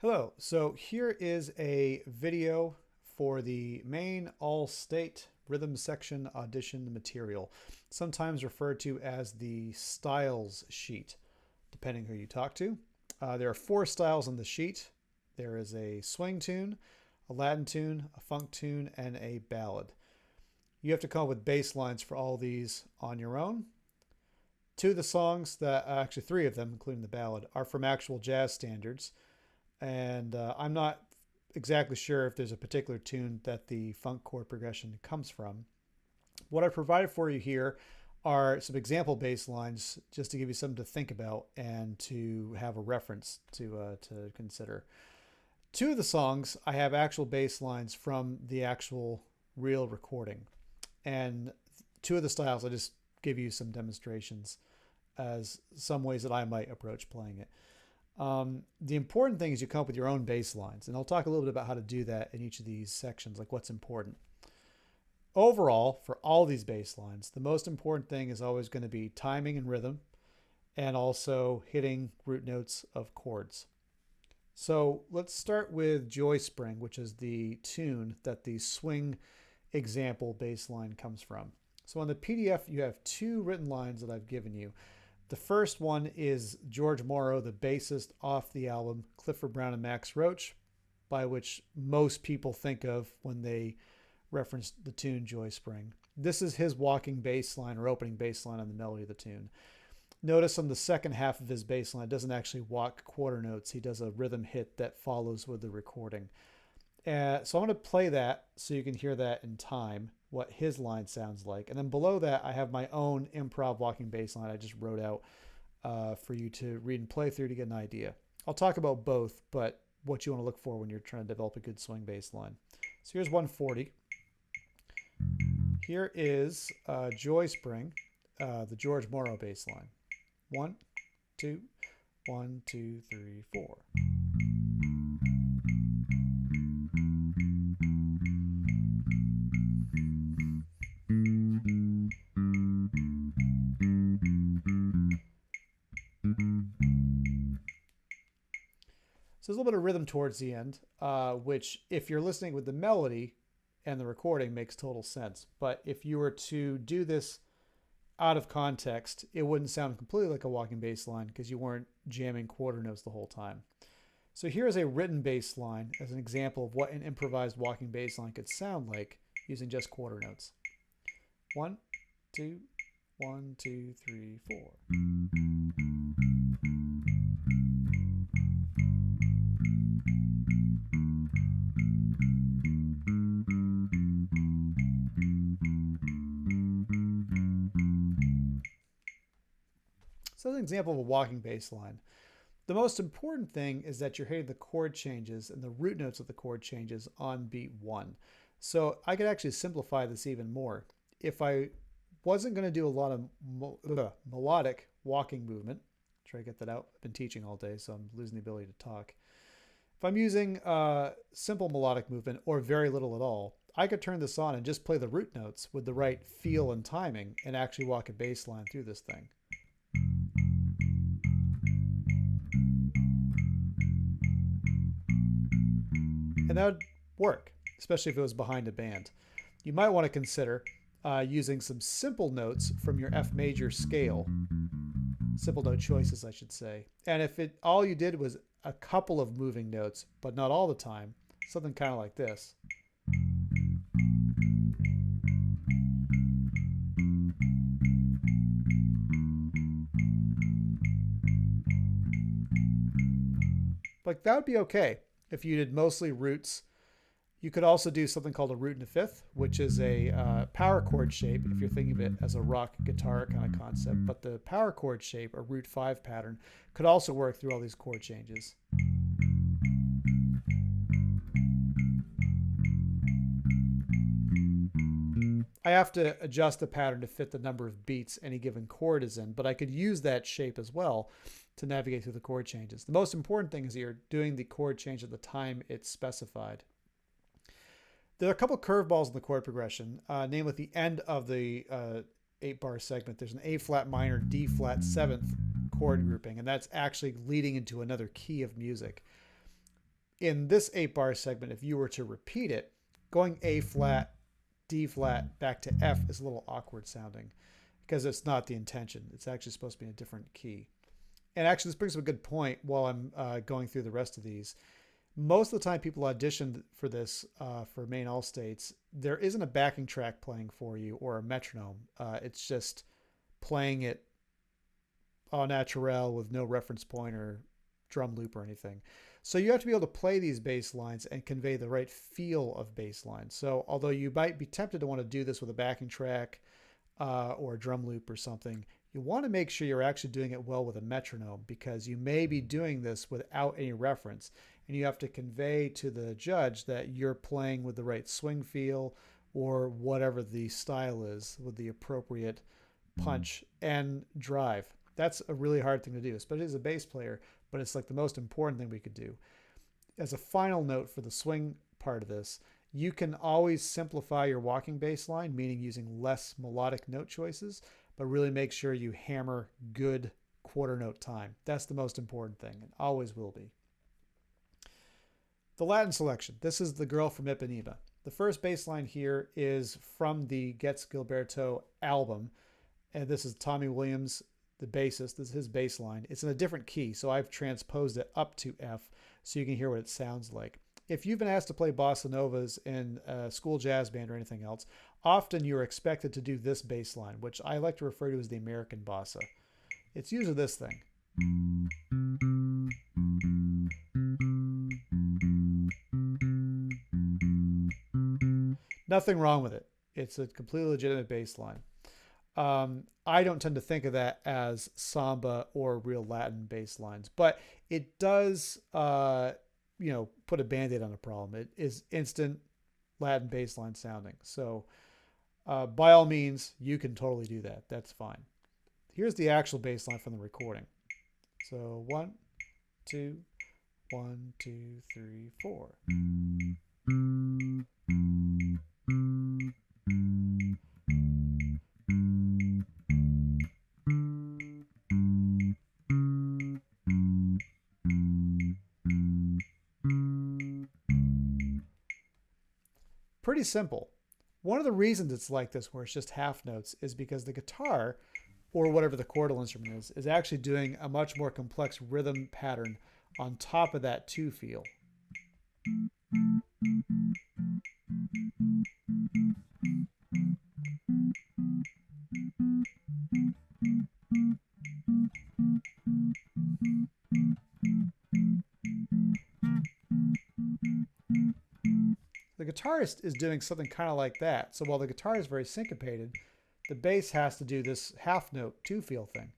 Hello, so here is a video for the main all-state rhythm section audition material, sometimes referred to as the styles sheet, depending who you talk to. There are four styles on the sheet. There is a swing tune, a Latin tune, a funk tune, and a ballad. You have to come up with bass lines for all these on your own. Two of the songs actually three of them, including the ballad, are from actual jazz standards. And I'm not exactly sure if there's a particular tune that the funk chord progression comes from. What I provided for you here are some example bass lines just to give you something to think about and to have a reference to consider. Two of the songs I have actual bass lines from the actual real recording. And two of the styles I just give you some demonstrations as some ways that I might approach playing it. The important thing is you come up with your own bass lines, and I'll talk a little bit about how to do that in each of these sections, like what's important. Overall, for all these bass lines, the most important thing is always going to be timing and rhythm, and also hitting root notes of chords. So let's start with Joy Spring, which is the tune that the swing example bass line comes from. So on the PDF, you have two written lines that I've given you. The first one is George Morrow, the bassist off the album Clifford Brown and Max Roach, by which most people think of when they reference the tune Joy Spring. This is his walking bass line or opening bass line on the melody of the tune. Notice on the second half of his bass line, it doesn't actually walk quarter notes. He does a rhythm hit that follows with the recording. So I'm going to play that so you can hear that in time, what his line sounds like. And then below that, I have my own improv walking bass line I just wrote out for you to read and play through to get an idea. I'll talk about both, but what you want to look for when you're trying to develop a good swing bass line. So here's 140. Here is Joy Spring, the George Morrow bass line. 1, 2, 1, 2, 3, 4. So there's a little bit of rhythm towards the end, which if you're listening with the melody and the recording makes total sense. But if you were to do this out of context, it wouldn't sound completely like a walking bass line because you weren't jamming quarter notes the whole time. So here is a written bass line as an example of what an improvised walking bass line could sound like using just quarter notes. 1, 2, 1, 2, 3, 4. So that's an example of a walking bass line. The most important thing is that you're hitting the chord changes and the root notes of the chord changes on beat 1. So I could actually simplify this even more. If I wasn't going to do a lot of melodic walking movement, try to get that out. I've been teaching all day, so I'm losing the ability to talk. If I'm using simple melodic movement or very little at all, I could turn this on and just play the root notes with the right feel and timing and actually walk a bass line through this thing. And that would work, especially if it was behind a band. You might want to consider using some simple notes from your F major scale. Simple note choices, I should say. And if all you did was a couple of moving notes, but not all the time, something kind of like this. Like that would be okay if you did mostly roots. You could also do something called a root and a fifth, which is a power chord shape if you're thinking of it as a rock guitar kind of concept. But the power chord shape, a root 5 pattern, could also work through all these chord changes. I have to adjust the pattern to fit the number of beats any given chord is in, but I could use that shape as well to navigate through the chord changes. The most important thing is that you're doing the chord change at the time it's specified. There are a couple curveballs in the chord progression, namely at the end of the 8-bar segment. There's an A flat minor, D flat 7th chord grouping, and that's actually leading into another key of music. in this 8-bar segment, if you were to repeat it, going A flat, D flat, back to F is a little awkward sounding because it's not the intention. It's actually supposed to be in a different key. And actually, this brings up a good point while I'm going through the rest of these. Most of the time people audition for this, for Maine All States, there isn't a backing track playing for you or a metronome. It's just playing it au naturel with no reference point or drum loop or anything. So you have to be able to play these bass lines and convey the right feel of bass lines. So although you might be tempted to want to do this with a backing track or a drum loop or something, you want to make sure you're actually doing it well with a metronome, because you may be doing this without any reference, and you have to convey to the judge that you're playing with the right swing feel or whatever the style is, with the appropriate punch and drive. That's a really hard thing to do, especially as a bass player, but it's like the most important thing we could do. As a final note for the swing part of this, you can always simplify your walking bass line, meaning using less melodic note choices, but really make sure you hammer good quarter note time. That's the most important thing, and always will be. The Latin selection. This is The Girl from Ipanema. The first bass line here is from the Gets Gilberto album, and this is Tommy Williams, the bassist. This is his bass line. It's in a different key, so I've transposed it up to F so you can hear what it sounds like. If you've been asked to play bossa novas in a school jazz band or anything else, often you're expected to do this bass line, which I like to refer to as the American bossa. It's usually this thing. Nothing wrong with it. It's a completely legitimate bass line. I don't tend to think of that as samba or real Latin bass lines, but it does, put a Band-Aid on a problem. It is instant Latin bass line sounding. So by all means, you can totally do that. That's fine. Here's the actual bass line from the recording. So 1, 2, 1, 2, 3, 4. Pretty simple. One of the reasons it's like this, where it's just half notes, is because the guitar, or whatever the chordal instrument is actually doing a much more complex rhythm pattern on top of that 2 feel. The guitarist is doing something kind of like that. So while the guitar is very syncopated, the bass has to do this half note 2 feel thing.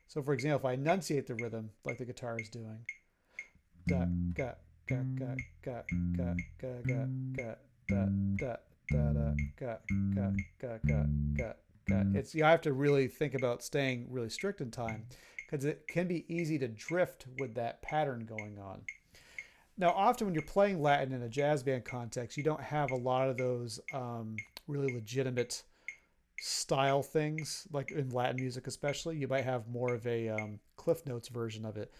So for example, if I enunciate the rhythm like the guitar is doing, da ga ga ga ga ga ga ga ga da da da da ga ga ga ga ga ga. It's, you have to really think about staying really strict in time, because it can be easy to drift with that pattern going on. Now, often when you're playing Latin in a jazz band context, you don't have a lot of those really legitimate style things, like in Latin music especially. You might have more of a Cliff Notes version of it,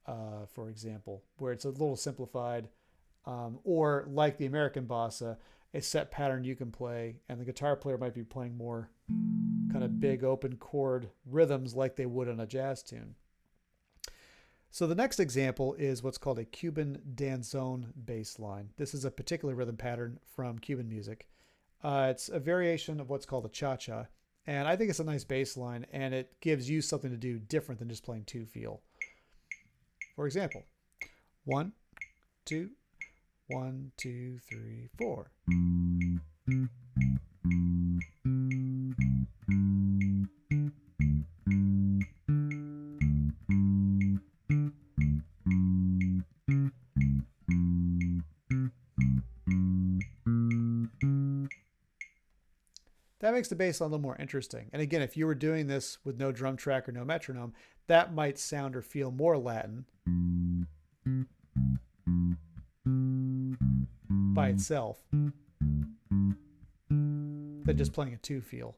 for example, where it's a little simplified, or like the American bossa, a set pattern you can play, and the guitar player might be playing more kind of big open chord rhythms like they would on a jazz tune. So the next example is what's called a Cuban danzón bass line. This is a particular rhythm pattern from Cuban music. It's a variation of what's called a cha-cha, and I think it's a nice bass line, and it gives you something to do different than just playing 2 feel. For example, 1, 2, 1, 2, 3, 4. That makes the bass line a little more interesting. And again, if you were doing this with no drum track or no metronome, that might sound or feel more Latin by itself than just playing a 2 feel.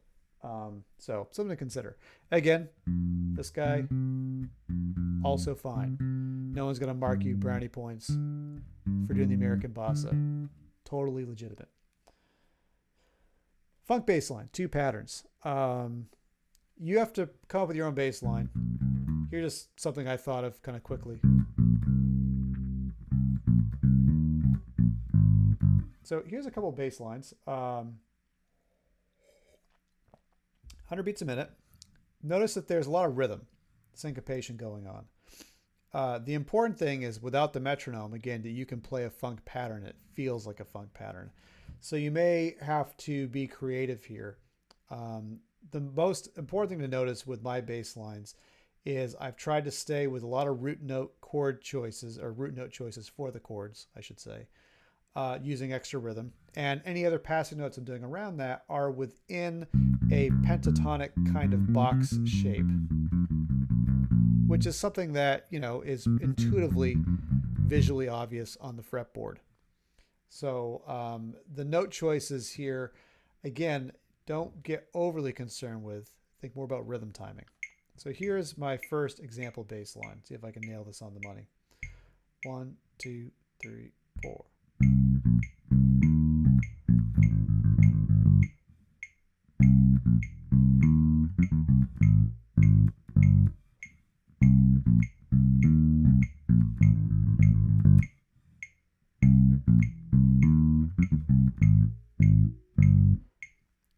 So something to consider. Again, this guy, also fine. No one's going to mark you brownie points for doing the American Bossa. Totally legitimate. Funk bass line, 2 patterns. You have to come up with your own bass line. Here's just something I thought of kind of quickly. So here's a couple of bass lines. 100 beats a minute. Notice that there's a lot of rhythm, syncopation going on. The important thing is without the metronome, again, that you can play a funk pattern. It feels like a funk pattern. So you may have to be creative here. The most important thing to notice with my bass lines is I've tried to stay with a lot of root note chord choices, or root note choices for the chords, I should say, using extra rhythm. And any other passing notes I'm doing around that are within a pentatonic kind of box shape, which is something that, you know, is intuitively visually obvious on the fretboard. So the note choices here, again, don't get overly concerned with. Think more about rhythm timing. So here's my first example bass line. See if I can nail this on the money. 1, 2, 3, 4.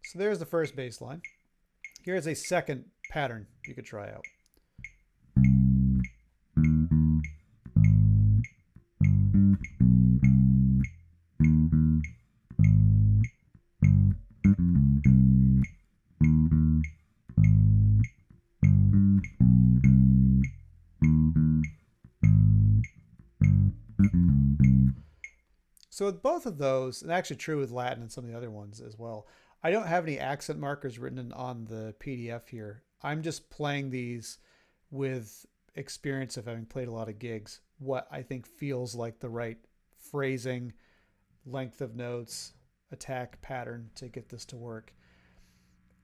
So there's the first bass line. Here's a second pattern you could try out. So with both of those, and actually true with Latin and some of the other ones as well, I don't have any accent markers written on the PDF here. I'm just playing these with experience of having played a lot of gigs, what I think feels like the right phrasing, length of notes, attack pattern to get this to work.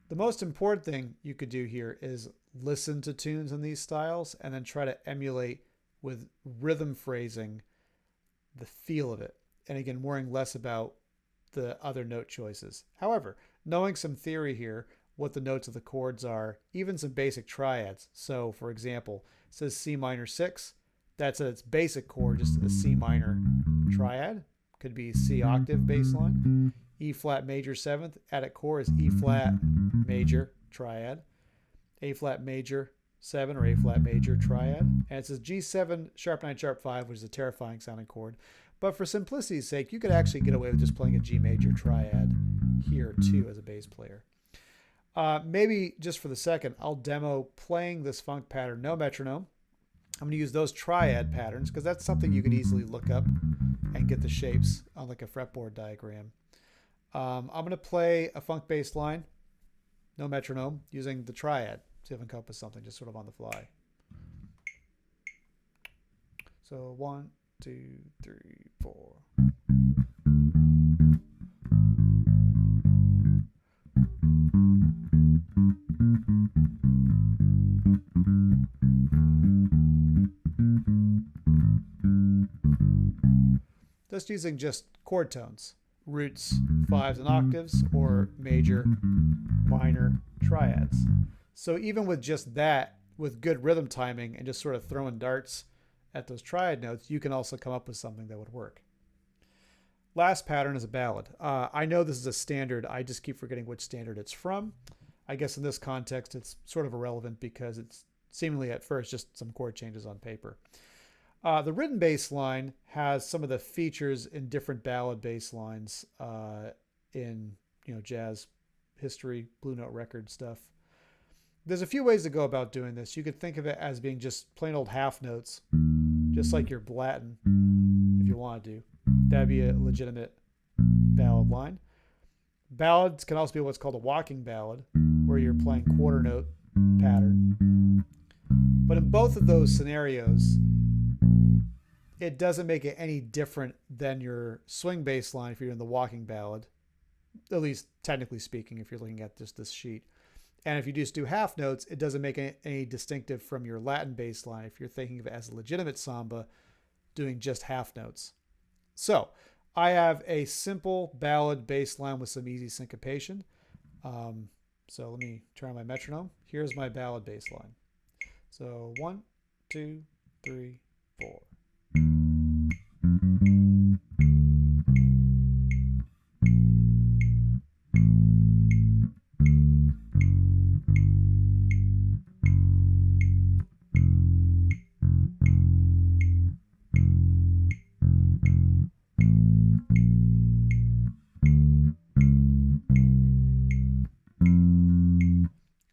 The most important thing you could do here is listen to tunes in these styles and then try to emulate with rhythm phrasing the feel of it. And again, worrying less about the other note choices. However, knowing some theory here, what the notes of the chords are, even some basic triads. So for example, it says C minor 6. That's its basic chord, just a C minor triad. Could be C octave bass line. E flat major 7th. At its core is E flat major triad. A flat major 7 or A flat major triad. And it says G7 sharp 9 sharp 5, which is a terrifying sounding chord. But for simplicity's sake, you could actually get away with just playing a G major triad here too as a bass player. Maybe just for the second, I'll demo playing this funk pattern, no metronome. I'm going to use those triad patterns because that's something you could easily look up and get the shapes on like a fretboard diagram. I'm going to play a funk bass line, no metronome, using the triad. See if I can come up with something just sort of on the fly. So 1, 2, 3, 4. Just using just chord tones, roots, 5s, and octaves, or major, minor, triads. So even with just that, with good rhythm timing and just sort of throwing darts at those triad notes, you can also come up with something that would work. Last pattern is a ballad. I know this is a standard. I just keep forgetting which standard it's from. I guess in this context, it's sort of irrelevant because it's seemingly at first just some chord changes on paper. The written bass line has some of the features in different ballad bass lines in jazz history, Blue Note record stuff. There's a few ways to go about doing this. You could think of it as being just plain old half notes, just like your Latin, if you want to do. That'd be a legitimate ballad line. Ballads can also be what's called a walking ballad, where you're playing quarter note pattern. But in both of those scenarios, it doesn't make it any different than your swing bass line if you're doing the walking ballad, at least technically speaking, if you're looking at just this sheet. And if you just do half notes, it doesn't make any distinctive from your Latin bass line if you're thinking of it as a legitimate samba doing just half notes. So I have a simple ballad bass line with some easy syncopation. So let me turn on my metronome. Here's my ballad bass line. So 1, 2, 3, 4.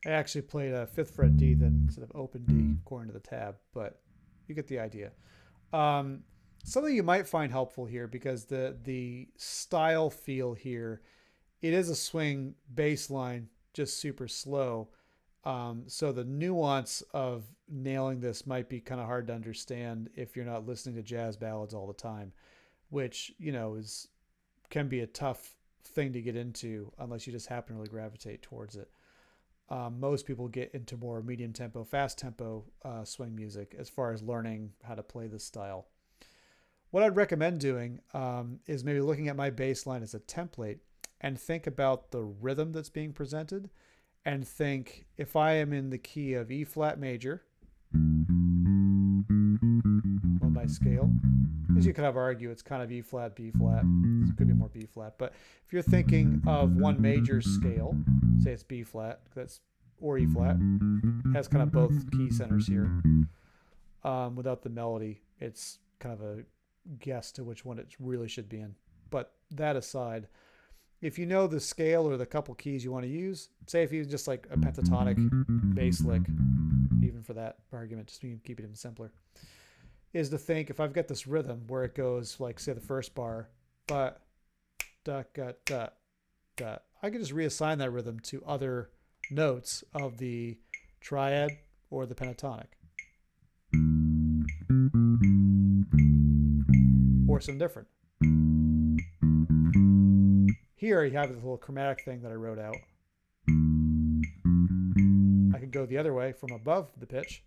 I actually played a 5th fret D then instead of open D according to the tab, but you get the idea. Something you might find helpful here, because the style feel here, it is a swing bass line, just super slow. So the nuance of nailing this might be kind of hard to understand if you're not listening to jazz ballads all the time, which, can be a tough thing to get into unless you just happen to really gravitate towards it. Most people get into more medium tempo, fast tempo swing music as far as learning how to play this style. What I'd recommend doing is maybe looking at my bass line as a template and think about the rhythm that's being presented, and think, if I am in the key of E flat major on my scale, as you could have argue it's kind of E flat, B flat, it could be more B flat, but if you're thinking of one major scale, say it's B flat, or E flat, has kind of both key centers here. Without the melody, it's kind of a guess to which one it really should be in. But that aside, if you know the scale or the couple keys you want to use, say if you just like a pentatonic bass lick, even for that argument, just to keep it even simpler, is to think, if I've got this rhythm where it goes like, say, the first bar, but da da da da, I can just reassign that rhythm to other notes of the triad or the pentatonic, or some different. Here you have this little chromatic thing that I wrote out. I could go the other way from above the pitch.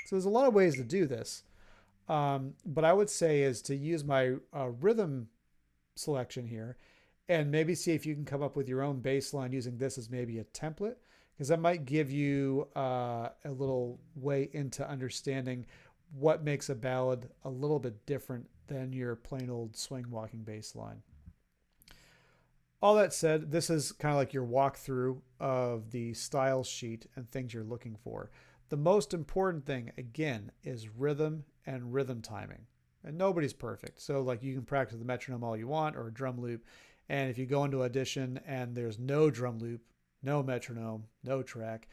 So there's a lot of ways to do this. But I would say is to use my rhythm selection here, and maybe see if you can come up with your own bass line using this as maybe a template, because that might give you a little way into understanding what makes a ballad a little bit different than your plain old swing walking bass line. All that said, this is kind of like your walkthrough of the style sheet and things you're looking for. The most important thing, again, is rhythm and rhythm timing. And nobody's perfect. So like, you can practice the metronome all you want, or a drum loop. And if you go into audition and there's no drum loop, no metronome, no track,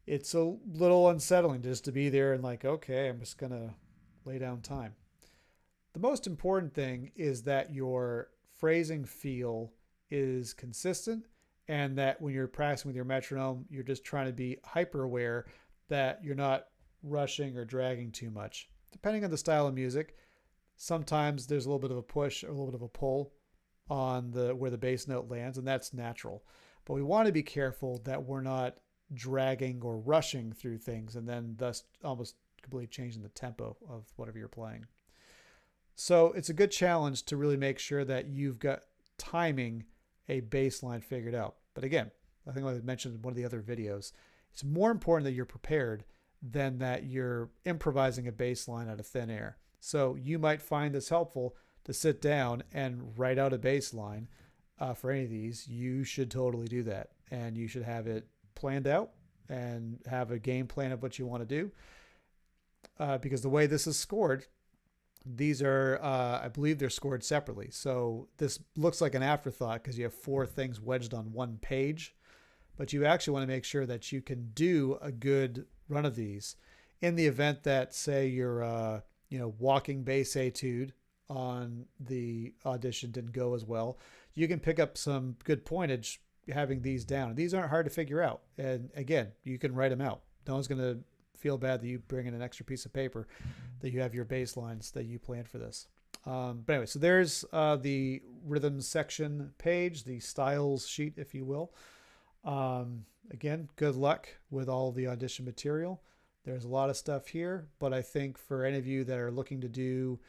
it's a little unsettling just to be there and like, okay, I'm just going to lay down time. The most important thing is that your phrasing feel is consistent, and that when you're practicing with your metronome, you're just trying to be hyper aware that you're not rushing or dragging too much. Depending on the style of music, sometimes there's a little bit of a push or a little bit of a pull on where the bass note lands, and that's natural. But we want to be careful that we're not dragging or rushing through things and then thus almost completely changing the tempo of whatever you're playing. So it's a good challenge to really make sure that you've got timing a bass line figured out. But again, I think I mentioned in one of the other videos, it's more important that you're prepared than that you're improvising a bass line out of thin air. So you might find this helpful to sit down and write out a bass line for any of these. You should totally do that, and you should have it planned out and have a game plan of what you want to do, because the way this is scored, these are I believe they're scored separately, so this looks like an afterthought because you have 4 things wedged on one page, but you actually want to make sure that you can do a good run of these. In the event that, say, your walking bass etude on the audition didn't go as well, you can pick up some good pointage having these down. These aren't hard to figure out, and again, you can write them out. No one's going to feel bad that you bring in an extra piece of paper that you have your bass lines that you planned for this. But anyway, so there's the rhythm section page, the styles sheet, if you will. Again, good luck with all the audition material. There's a lot of stuff here, but I think for any of you that are looking to do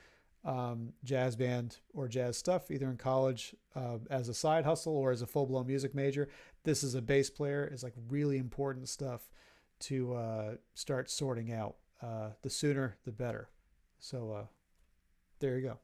jazz band or jazz stuff, either in college as a side hustle or as a full-blown music major, this is a bass player is like really important stuff to start sorting out. The sooner, the better. So there you go.